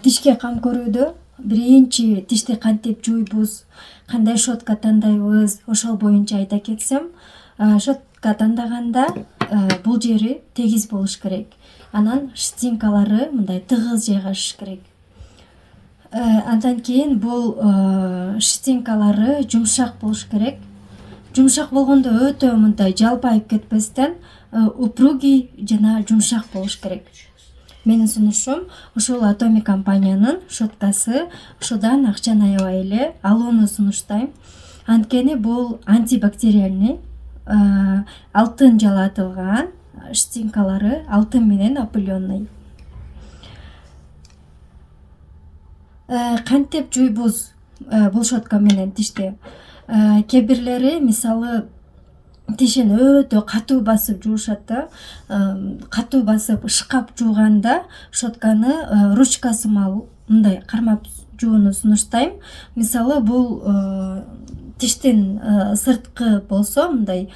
Тишке кам көрүүдө биринчи тишти кантип жуйбуз, кандай щетка тандайбыз, ошол боюнча айта кетсем, щетка тандаганда бул жери тегиз болуш керек. Анан штинкалары мындай тыгыз жайгашыш керек. Андан кийин бул штинкалары жумшак болуш керек. Жумшак болгондо өтө мындай жалпайып кетпестен упругий жана жумшак болуш керек. Менин сунушум ушул Atomy компаниянын щеткасы, ушудан акчаны аябай эле алууну сунуштайм. Анткени бул антибактериальный, алтын жалатылган, штинкалары алтын менен опыленный. Кантип жуйбуз бул щетка менен тишти? Кээ бирлери мисалы тишин өтө катуу басып жуушат да, катуу басып ышкап жууганда щетканы ручка сымал мындай кармап жууну сунуштайм. Мисалы бул тиштин сырткы болсо мындай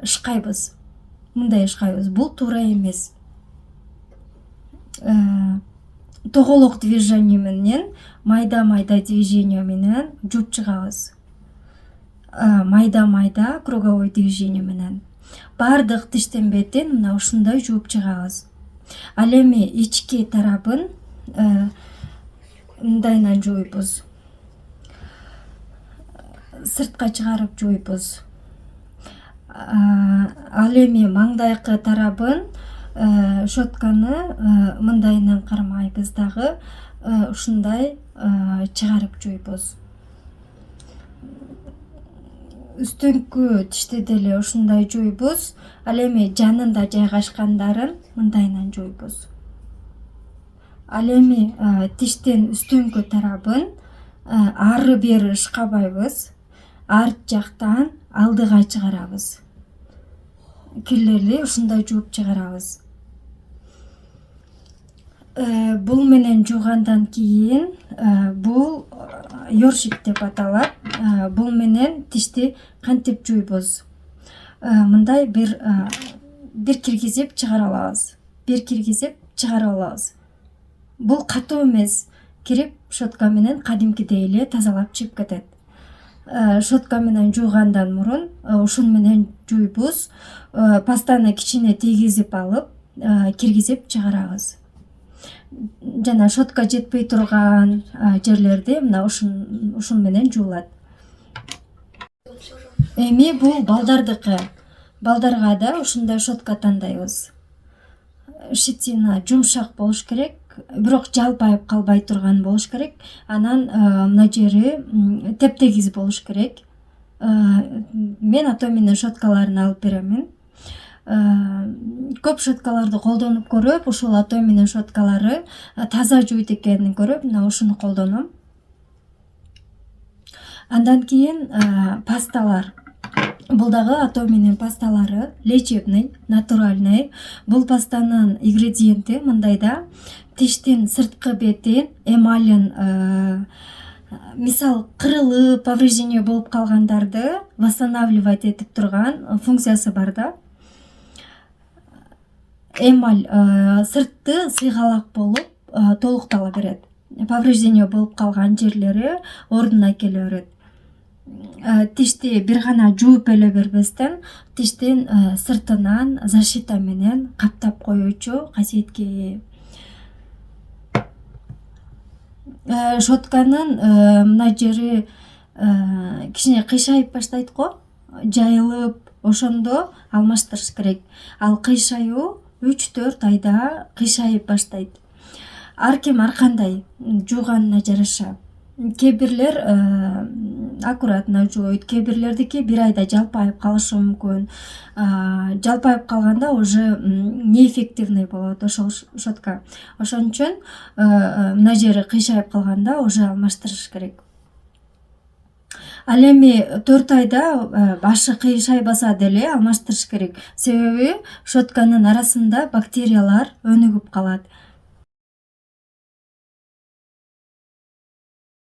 ышкайбыз, мындай ышкайбыз. Бул туура эмес. Тоголок движение менен, майда движение менен жууп чыгабыз. Майда круговой движение менен баардык тиштин бетин мына ушундай жууп чыгабыз. Ал эми ички тарабын мындайынан жууйбуз, сыртка чыгарып жууйбуз. Ал эми маңдайкы тарабын щетканы мындайынан кармайбыз дагы ушундай чыгарып жууйбуз. Үстүңкү тишти деле ушундай жууйбуз. Ал эми жанында жайгашкандарын мындайынан жууйбуз. Ал эми тиштин үстүңкү тарабын ары бери ышкабайбыз, арт жактан алдыга чыгарабыз. Кирлерди ушундай жууп чыгарабыз. Бул менен жуугандан кийин бул ёршик деп аталат. Бул менен тишти кантип жуйбуз? Мындай бир киргизип чыгара алабыз. Бул катуу эмес, кирип щетка менен кадимкидей эле тазалап чыгып кетет. Щетка менен жуугандан мурун ушун менен жуйбуз. Пастаны кичине тийгизип алып, киргизип чыгарабыз. Жана щетка жетпей турган жерлерди мына ушун менен жуулат. Эми бул балдардыкы. Балдарга да ушундай щетка тандайбыз. Щетина жумшак болуш керек, бирок жалпайып калбай турган болуш керек. Анан мына жери тептегиз болуш керек. Мен Atomy'нын щеткаларын алып беремин. Көп щеткаларды колдонуп көрүп, ушул Atomy'нын щеткалары таза жууйт экенин көрүп, мына ушуну колдоном. Андан кийин пасталар. Бул дагы Atomy'нын пасталары, лечебный, натуральный. Бул пастанын ингредиенти мындайда: тиштин сырткы бетин, эмалин мисал кырылып, повреждение болуп калгандарды восстанавливать этип турган функциясы бар да. Эмаль сыртты сыйгалак болуп толуктала берет. Повреждение болуп калган жерлери ордуна келе берет. Тишти бир гана жууп эле бербестен, тиштин сыртынан защита менен каптап коюучу касиетке ээ. Щетканын мына жери кичине кыйшайып баштайт го, жайылып, ошондо алмаштырыш керек. Ал кыйшайуу 3-4 айда кыйшайып баштайт. Ар ким ар кандай жууганына жараша. Кээ бирлер аккуратно жууйт, кээ бирлердики бир айда жалпайып калышы мүмкүн. Жалпайып калганда уже неэффективный болот ошол щетка. Ошон үчүн мына жери кыйшайып калганда уже алмаштырыш керек. Ал эми 4 айда башы кыйшайбаса деле алмаштырыш керек. Себеби щетканын арасында бактериялар өнүгүп калат.